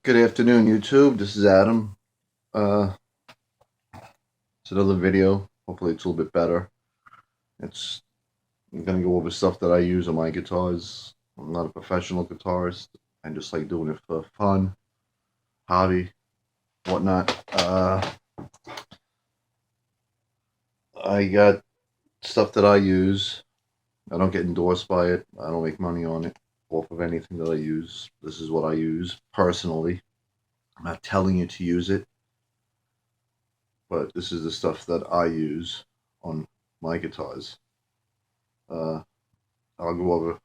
Good afternoon, YouTube. This is Adam. Uh, it's another video. Hopefully, it's a little bit better. It's I'm gonna go over stuff that I use on my guitars. I'm not a professional guitarist. I just like doing it for fun, hobby, whatnot. I got stuff that I use. I don't get endorsed by it. I don't make money on it off of anything that I use. This is what I use personally. I'm not telling you to use it, but this is the stuff that I use on my guitars. Uh, I'll go over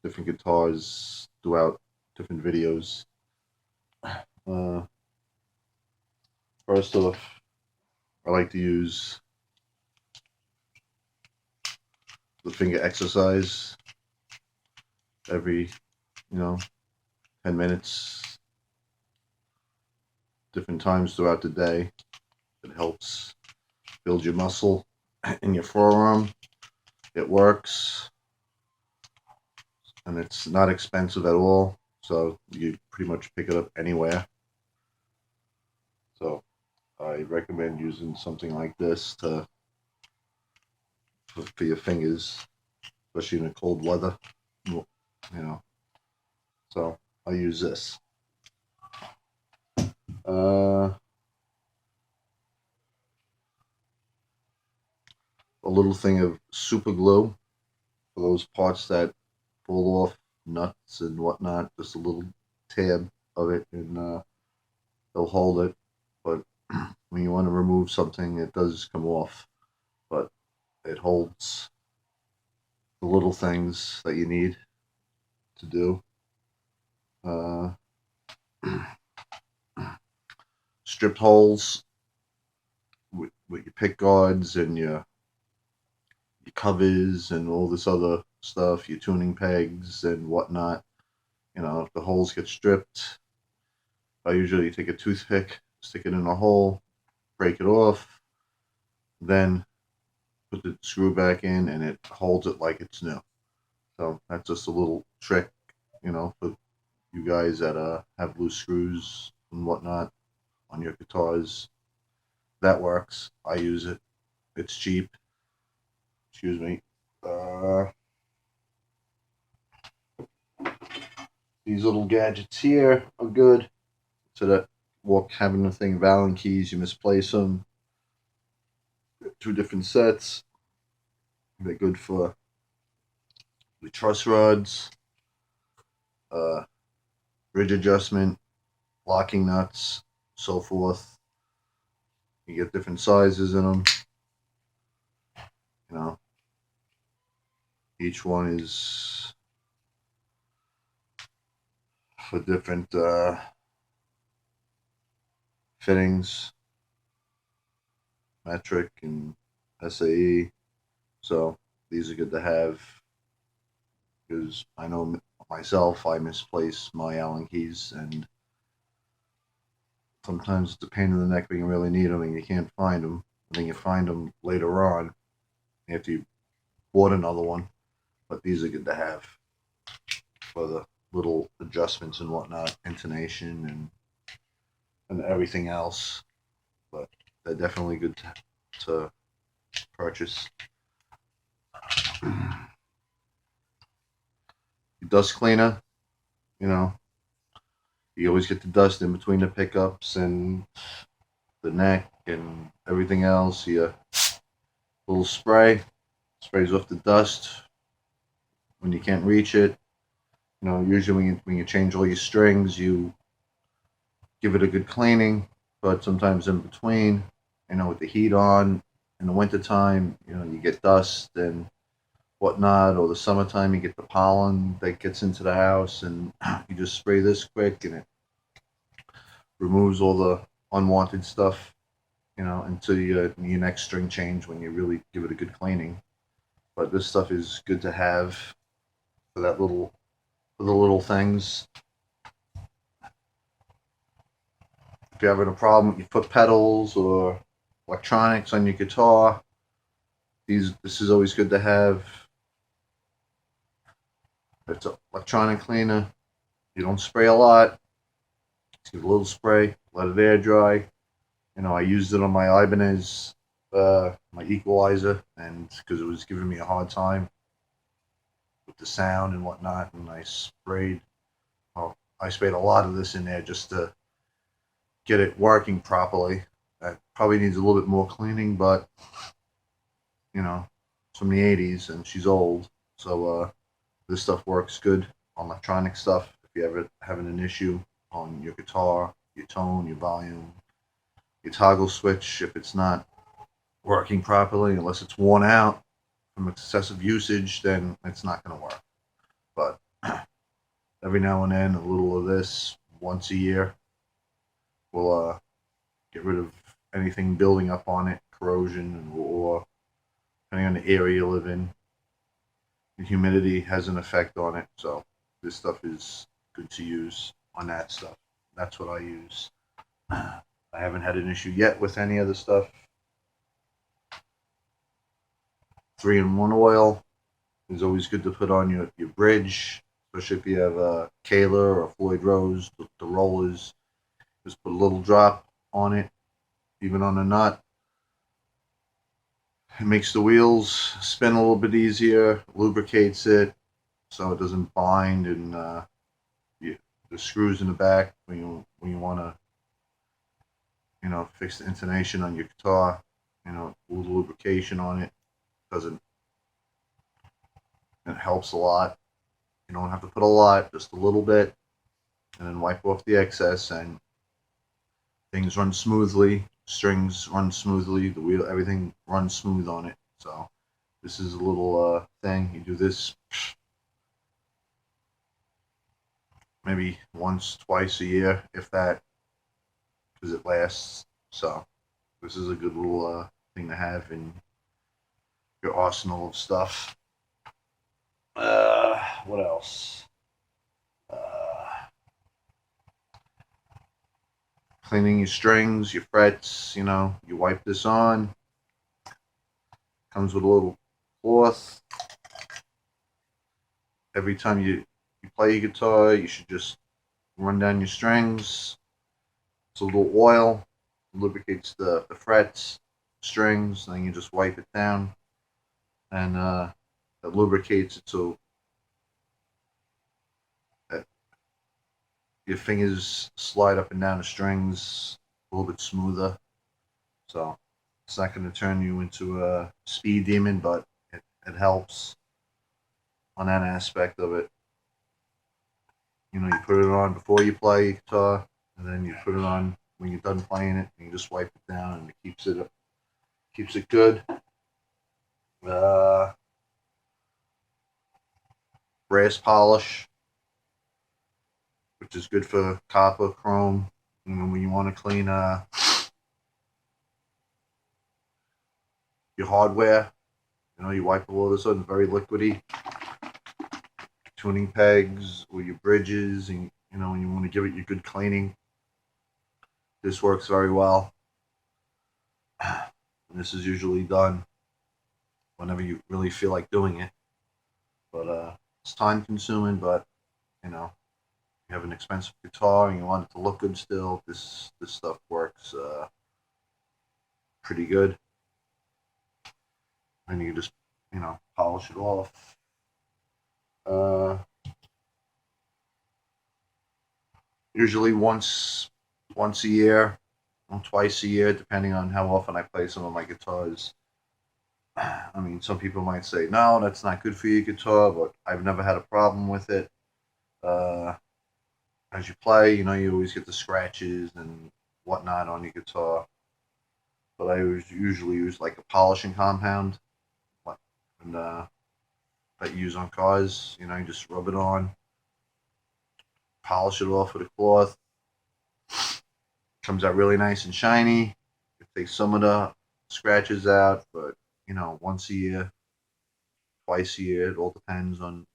different guitars throughout different videos. Uh, First off, I like to use the finger exercise every, 10 minutes, different times throughout the day. It helps build your muscle in your forearm. It works, and it's not expensive at all, so you pretty much pick it up anywhere. So I recommend using something like this for your fingers, especially in the cold weather. So I use this. A little thing of super glue for those parts that fall off, nuts and whatnot. Just a little tab of it, and they'll hold it. But when you want to remove something, it does come off, but it holds the little things that you need to do. Stripped holes with your pick guards and your covers and all this other stuff, your tuning pegs and whatnot. If the holes get stripped, I usually take a toothpick, stick it in a hole, break it off, then put the screw back in, and it holds it like it's new. So that's just a little trick, for you guys that have loose screws and whatnot on your guitars. That works. I use it. It's cheap. Excuse me. These little gadgets here are good. So that having the thing Allen keys, you misplace them. Two different sets. They're good for the truss rods, bridge adjustment, locking nuts, so forth. You get different sizes in them. Each one is for different fittings, metric and SAE. So these are good to have, because I know myself, I misplace my Allen keys, and sometimes it's a pain in the neck when you really need them and you can't find them. And then you find them later on after you bought another one. But these are good to have for the little adjustments and whatnot, intonation and everything else. But they're definitely good to purchase. Dust cleaner, you always get the dust in between the pickups and the neck and everything else. Your little spray sprays off the dust when you can't reach it. Usually when you change all your strings, you give it a good cleaning, but sometimes in between, with the heat on in the wintertime, you get dust and whatnot, or the summertime, you get the pollen that gets into the house, and you just spray this quick and it removes all the unwanted stuff, until your next string change when you really give it a good cleaning. But this stuff is good to have for the little things. If you're having a problem with your foot pedals or electronics on your guitar, this is always good to have. It's an electronic cleaner. You don't spray a lot. give it a little spray, let it air dry. You know, I used it on my Ibanez, my equalizer, and because it was giving me a hard time with the sound and whatnot, and I sprayed a lot of this in there just to get it working properly. That probably needs a little bit more cleaning, but you know, it's from the '80s and she's old, so this stuff works good on electronic stuff. If you ever having an issue on your guitar, your tone, your volume, your toggle switch, if it's not working properly, unless it's worn out from excessive usage, then it's not going to work. But every now and then, a little of this once a year will get rid of anything building up on it, corrosion, or depending on the area you live in, the humidity has an effect on it. So this stuff is good to use on that stuff. That's what I use. I haven't had an issue yet with any other stuff. 3-in-1 oil is always good to put on your bridge, especially if you have a Kayla or a Floyd Rose, the rollers. Just put a little drop on it, even on the nut. It makes the wheels spin a little bit easier, lubricates it so it doesn't bind, and the screws in the back when you want to fix the intonation on your guitar, a little lubrication on it doesn't it helps a lot. You don't have to put a lot, just a little bit, and then wipe off the excess, and things run smoothly. Strings run smoothly. The wheel, everything runs smooth on it. So this is a little thing. You do this maybe once, twice a year, if that, because it lasts. So this is a good little thing to have in your arsenal of stuff. What else? Cleaning your strings, your frets. You wipe this on. Comes with a little cloth. Every time you play your guitar, you should just run down your strings. It's a little oil, lubricates the frets, strings, then you just wipe it down, and it lubricates it so that your fingers slide up and down the strings a little bit smoother. So it's not going to turn you into a speed demon, but it helps on that aspect of it. You put it on before you play guitar, and then you put it on when you're done playing it, and you just wipe it down, and it keeps it good. Brass polish, which is good for copper, chrome. When you want to clean your hardware, you wipe all this on, very liquidy. Tuning pegs or your bridges, and when you want to give it your good cleaning, this works very well. And this is usually done whenever you really feel like doing it, but it's time consuming. But you have an expensive guitar and you want it to look good still, this stuff works pretty good. And you just polish it off. Usually once a year, or twice a year, depending on how often I play some of my guitars. I mean, some people might say, no, that's not good for your guitar, but I've never had a problem with it. As you play, you always get the scratches and whatnot on your guitar. But I usually use like a polishing compound, and that you use on cars. You just rub it on, polish it off with a cloth. Comes out really nice and shiny. It takes some of the scratches out, but once a year, twice a year, it all depends on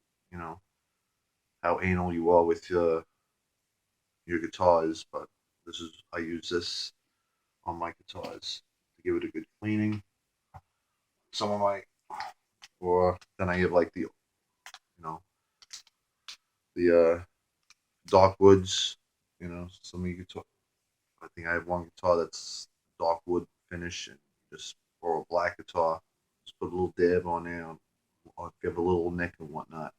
how anal you are with your guitars. But I use this on my guitars to give it a good cleaning. Some of my, or then I give like the dark woods, You know, some of you guitar. I think I have one guitar that's dark wood finish, and just or a black guitar. Just put a little dab on there, or give a little nick and whatnot.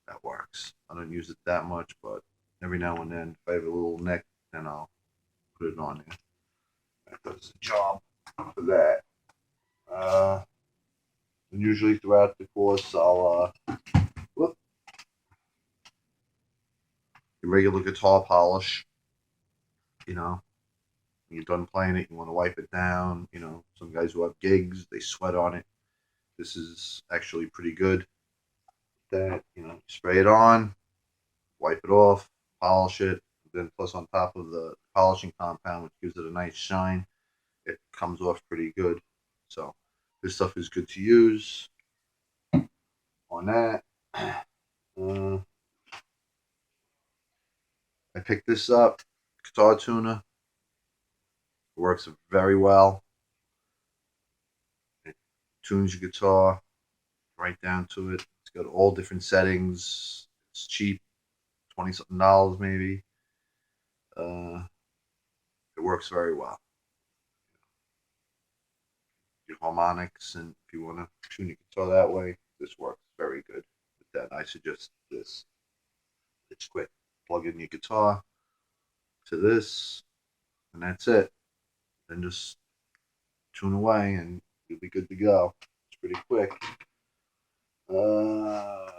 That works. I don't use it that much, but every now and then, if I have a little nick, then I'll put it on there. That does the job for that. And usually throughout the course, I'll whoop, your regular guitar polish. You know, when you're done playing it, you want to wipe it down. You know, some guys who have gigs, they sweat on it. This is actually pretty good. That, you know, spray it on, wipe it off, polish it. Then plus on top of the polishing compound, which gives it a nice shine, it comes off pretty good. So this stuff is good to use on that. Uh, I picked this up, guitar tuner. It works very well. It tunes your guitar right down to it. It's got all different settings. It's cheap, 20 something dollars maybe. Uh, it works very well. Your harmonics, and if you want to tune your guitar that way, this works very good with that. I suggest this. It's quick. Plug in your guitar to this, and that's it. Then just tune away, and you'll be good to go. It's pretty quick. Uh,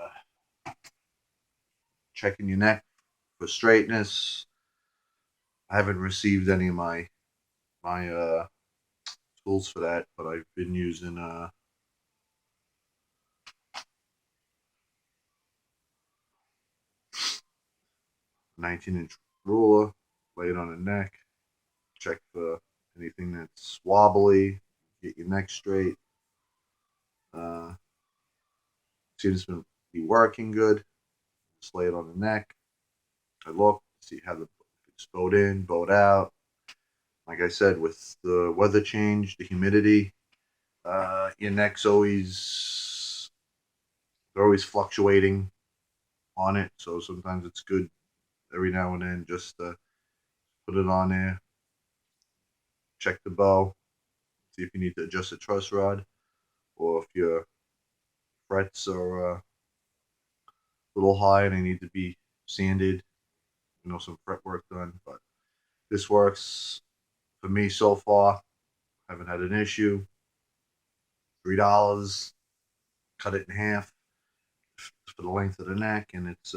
Checking your neck for straightness. I haven't received any of my tools for that, but I've been using 19-inch ruler, lay it on the neck, check for anything that's wobbly, get your neck straight. Uh, Seems to be working good. Just lay it on the neck. I look, see how it's bowed in, bowed out. Like I said, with the weather change, the humidity, your neck's always they're always fluctuating on it. So sometimes it's good every now and then just to put it on there, check the bow, see if you need to adjust the truss rod, or if your frets are a little high and they need to be sanded, you know, some fret work done. But this works for me so far. Haven't had an issue. $3, cut it in half for the length of the neck, and it's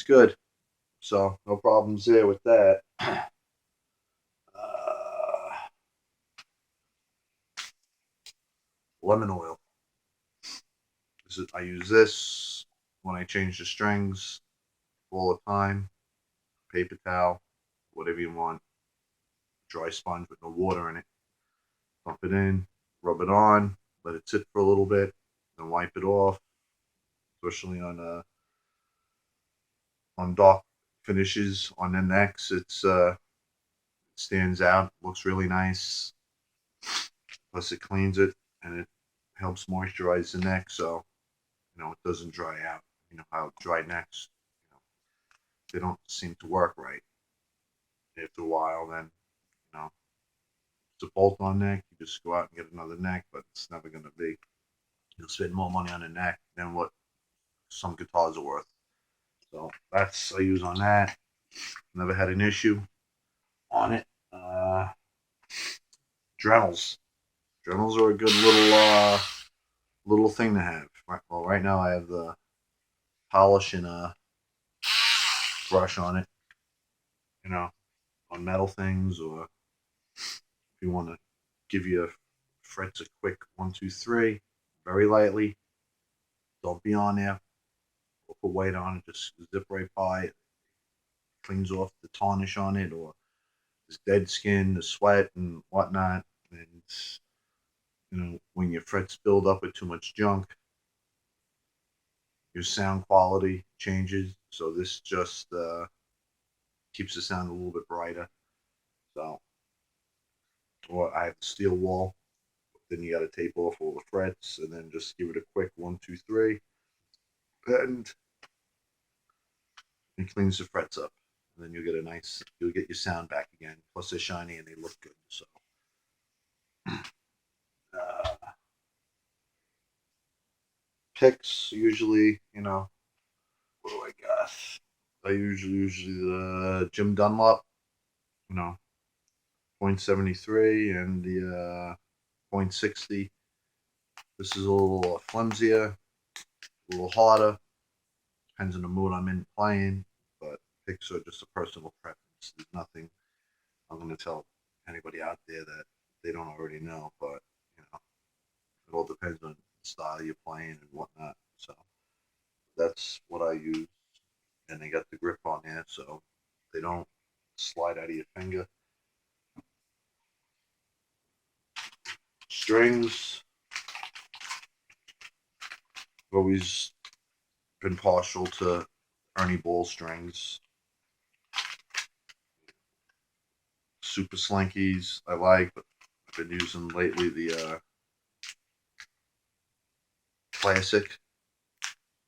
good. So no problems there with that. Lemon oil. I use this when I change the strings all the time. Paper towel, whatever you want. Dry sponge with no water in it. Dump it in, rub it on, let it sit for a little bit, then wipe it off. Especially on dark finishes on the necks, it stands out, looks really nice. Plus, it cleans it and it helps moisturize the neck, so you know it doesn't dry out. You know how dry necks, you know, they don't seem to work right. After a while, then you know it's a bolt-on neck. You just go out and get another neck, but it's never going to be. You'll spend more money on a neck than what some guitars are worth. So that's I use on that. Never had an issue on it. Dremels. Dremels are a good little thing to have. Well, right now I have the polish and a brush on it. You know, on metal things, or if you want to give your frets a quick 1, 2, 3, very lightly. Don't be on there. Put weight on it. Just zip right by it. Cleans off the tarnish on it, or this dead skin, the sweat and whatnot. And you know, when your frets build up with too much junk, your sound quality changes. So this just keeps the sound a little bit brighter. So, or I have a steel wall. Then you got to tape off all the frets, and then just give it a quick 1, 2, 3, and it cleans the frets up. and then you'll get your sound back again. Plus they're shiny and they look good. So uh, picks usually, what do I got? I usually the Jim Dunlop, you know, .73 and the .60. This is a little flimsier, a little harder. Depends on the mood I'm in playing, but picks are just a personal preference. There's nothing I'm going to tell anybody out there that they don't already know, but it all depends on the style you're playing and whatnot. So that's what I use, and they got the grip on there, so they don't slide out of your finger. Strings, I've always been partial to Ernie Ball strings. Super Slinkies I like, but I've been using lately the classic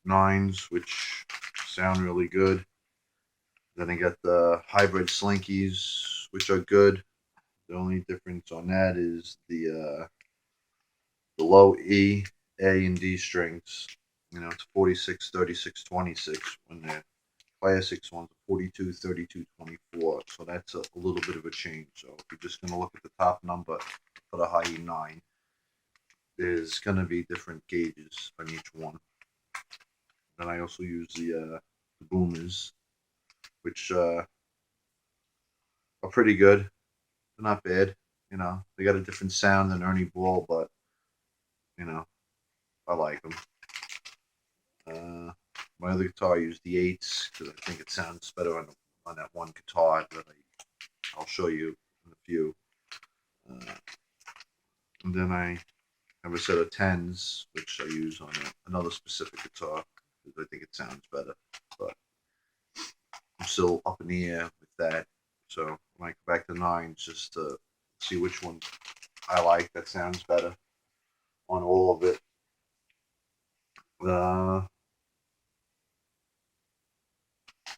nines, which sound really good. Then I got the hybrid Slinkies, which are good. The only difference on that is the low E, A, and D strings. It's 46, 36, 26 when the classics ones are 42, 32, 24. So that's a little bit of a change. So if you're just going to look at the top number for the high E9, there's going to be different gauges on each one. Then I also use the boomers, which are pretty good. They're not bad. They got a different sound than Ernie Ball, but you know, I like them. My other guitar, I use the eights because I think it sounds better on that one guitar that I'll show you in a few. And then I have a set of tens, which I use on another specific guitar because I think it sounds better. But I'm still up in the air with that. So when I go back to nines, just to see which one I like that sounds better on all of it. I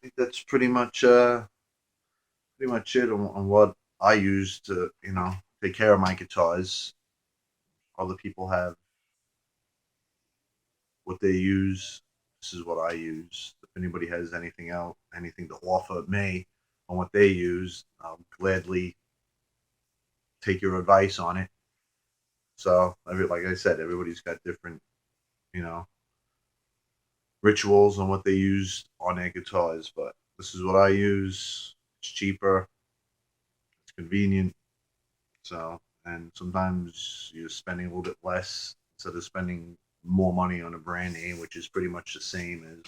think that's pretty much it on what I use to take care of my guitars. Other people have what they use. This is what I use. If anybody has anything to offer me on what they use, I'll gladly take your advice on it. So, like I said, everybody's got different, you know, rituals on what they use on their guitars. But this is what I use. It's cheaper. It's convenient. So, and sometimes you're spending a little bit less instead of spending more money on a brand name, which is pretty much the same as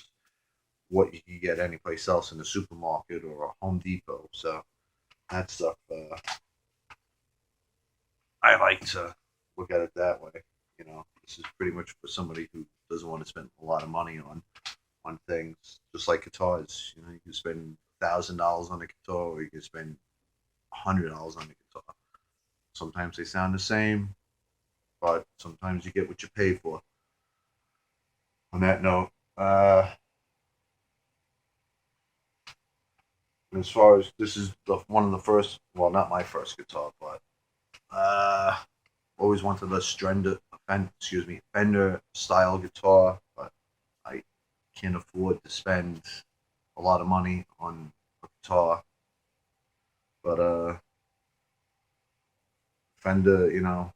what you can get anyplace else in the supermarket or a Home Depot. So that stuff, I like to look at it that way. This is pretty much for somebody who doesn't want to spend a lot of money on things, just like guitars. You can spend $1,000 on a guitar, or you can spend $100 on a guitar. Sometimes they sound the same, but sometimes you get what you pay for. On that note, as far as this is one of the first, well, not my first guitar, but always wanted a Fender style guitar, but I can't afford to spend a lot of money on a guitar. But Fender,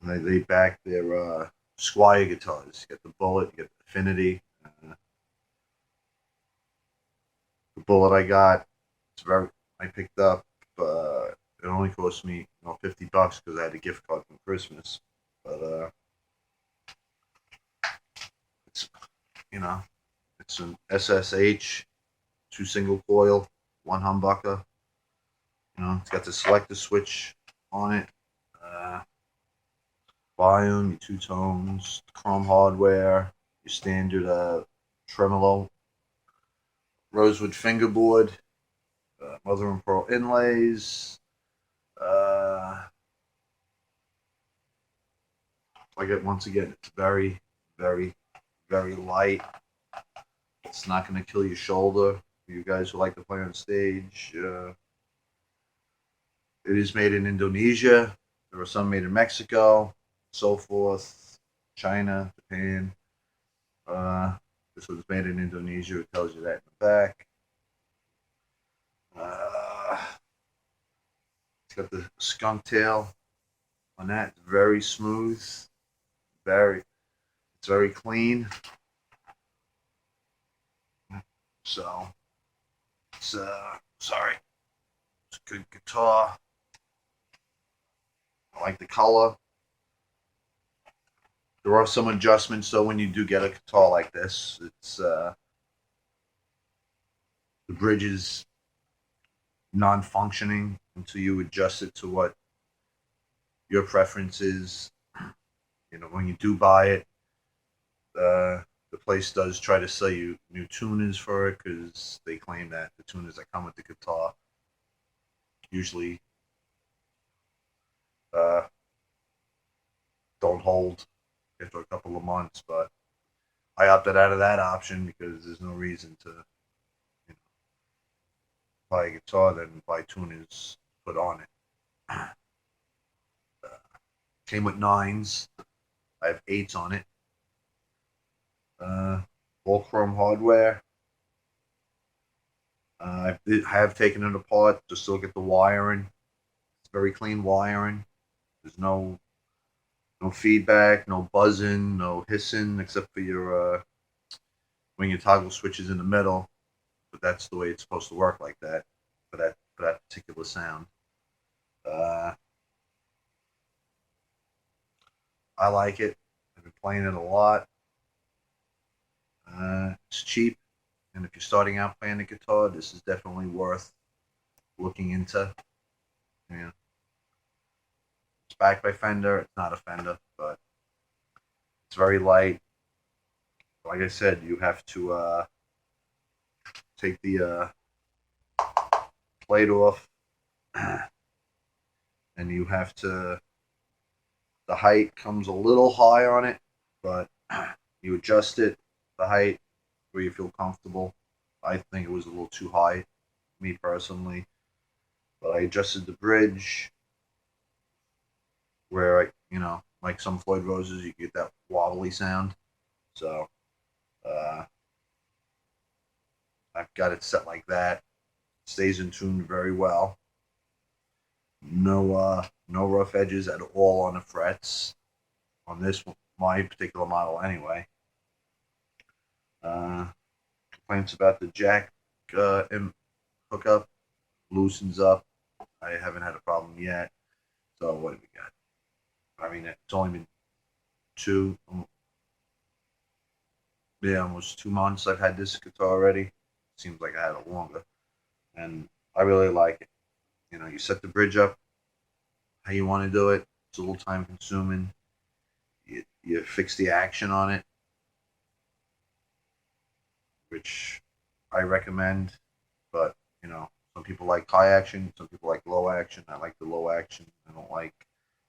they back their Squier guitars. You get the Bullet, you get the Affinity. The Bullet I picked up. It only cost me $50 because I had a gift card from Christmas. But it's you know it's an SSH, 2 single coil, 1 humbucker. It's got the selector switch on it. Volume, your 2 tones, chrome hardware, your standard tremolo, rosewood fingerboard, mother and pearl inlays. Once again, it's very, very, very light. It's not going to kill your shoulder. You guys who like to play on stage, it is made in Indonesia. There are some made in Mexico, so forth, China, Japan. This was made in Indonesia. It tells you that in the back. It's got the skunk tail on that. It's very smooth. It's very clean. So it's sorry. It's a good guitar. I like the color. There are some adjustments though when you do get a guitar like this. It's the bridge is non-functioning until you adjust it to what your preference is. You know, when you do buy it, the place does try to sell you new tuners for it because they claim that the tuners that come with the guitar usually uh, don't hold after a couple of months. But I opted out of that option because there's no reason to buy a guitar then buy tuners put on it. Came with nines. I have eights on it. All chrome hardware. I have taken it apart to still get the wiring. It's very clean wiring. There's no feedback, no buzzing, no hissing, except for your when your toggle switches in the middle. But that's the way it's supposed to work, like that for that particular sound. Uh, I like it. I've been playing it a lot. It's cheap, and if you're starting out playing the guitar, this is definitely worth looking into. Yeah, it's backed by Fender. It's not a Fender, but it's very light. Like I said, you have to take the plate off, and you have to. The height comes a little high on it, but you adjust it, the height, where you feel comfortable. I think it was a little too high, me personally. But I adjusted the bridge where like some Floyd Roses, you get that wobbly sound. So uh, I've got it set like that. Stays in tune very well. No rough edges at all on the frets on this my particular model anyway. Complaints about the jack hookup loosens up. I haven't had a problem yet. So what do we got? I mean, it's only been two, yeah, almost 2 months I've had this guitar already. Seems like I had it longer, and I really like it. You know, you set the bridge up how you want to do it. It's a little time consuming. You fix the action on it, which I recommend. But some people like high action, some people like low action. I like the low action. I don't like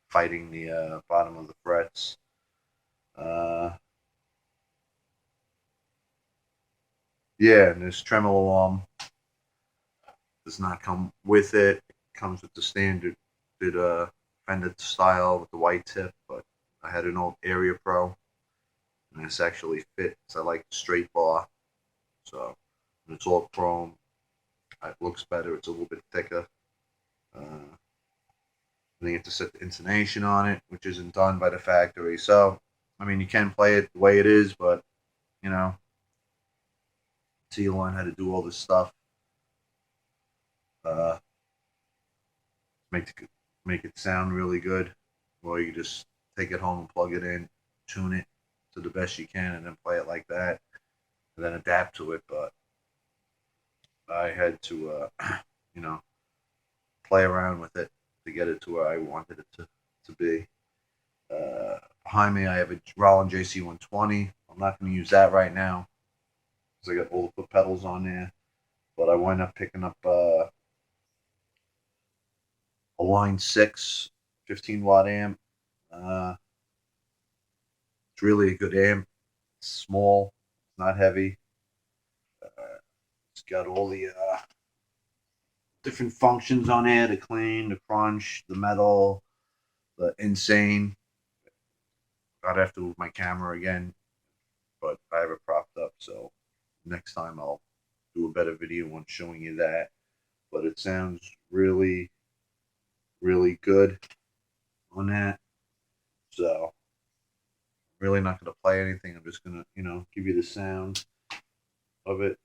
fighting the bottom of the frets. Yeah, and this tremolo arm does not come with it. It comes with the standard Fender style with the white tip, but I had an old Area Pro, and this actually fits. I like the straight bar, so it's all chrome. It looks better. It's a little bit thicker. Then you have to set the intonation on it, which isn't done by the factory. So, I mean, you can play it the way it is, but you know, until you learn how to do all this stuff, uh, make make it sound really good, or you just take it home and plug it in, tune it to the best you can, and then play it like that, and then adapt to it. But I had to, you know, play around with it to get it to where I wanted it to be. Behind me, I have a Roland JC120. I'm not going to use that right now because I got all the pedals on there. But I wind up picking up a Line 6 15-watt amp. Uh, it's really a good amp. It's small, it's not heavy. It's got all the different functions on here: the clean, the crunch, the metal, the insane. I'd have to move my camera again, but I have it propped up, so next time I'll do a better video on showing you that. But it sounds really, really good on that. So I'm really not going to play anything. I'm just going to, give you the sound of it.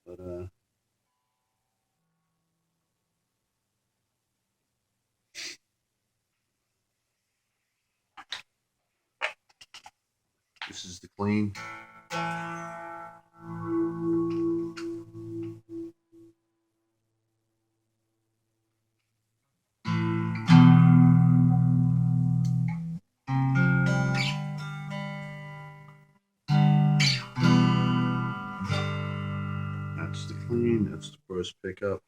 But this is the clean. That's the clean. That's the first pickup.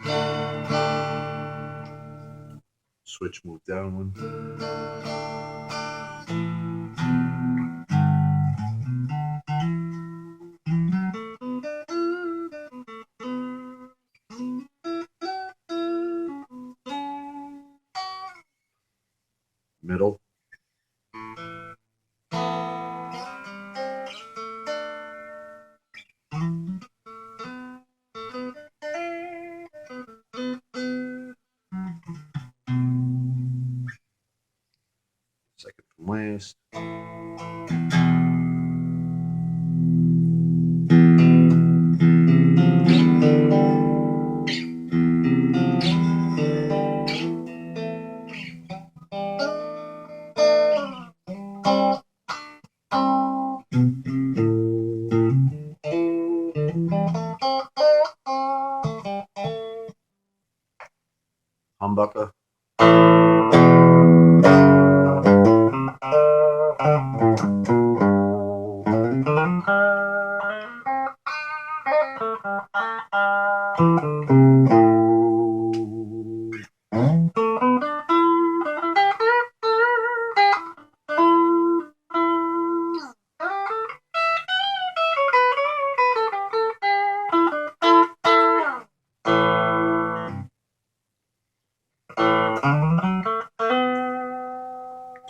Switch move down one. Middle. Second from last. Humbucker.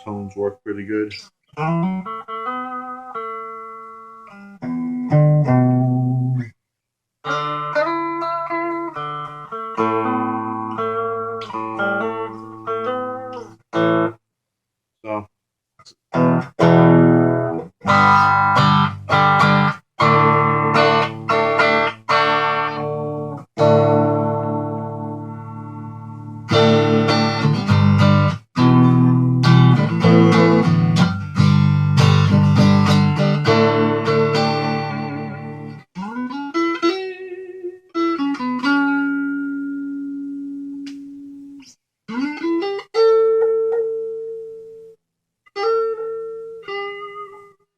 Tones work pretty good.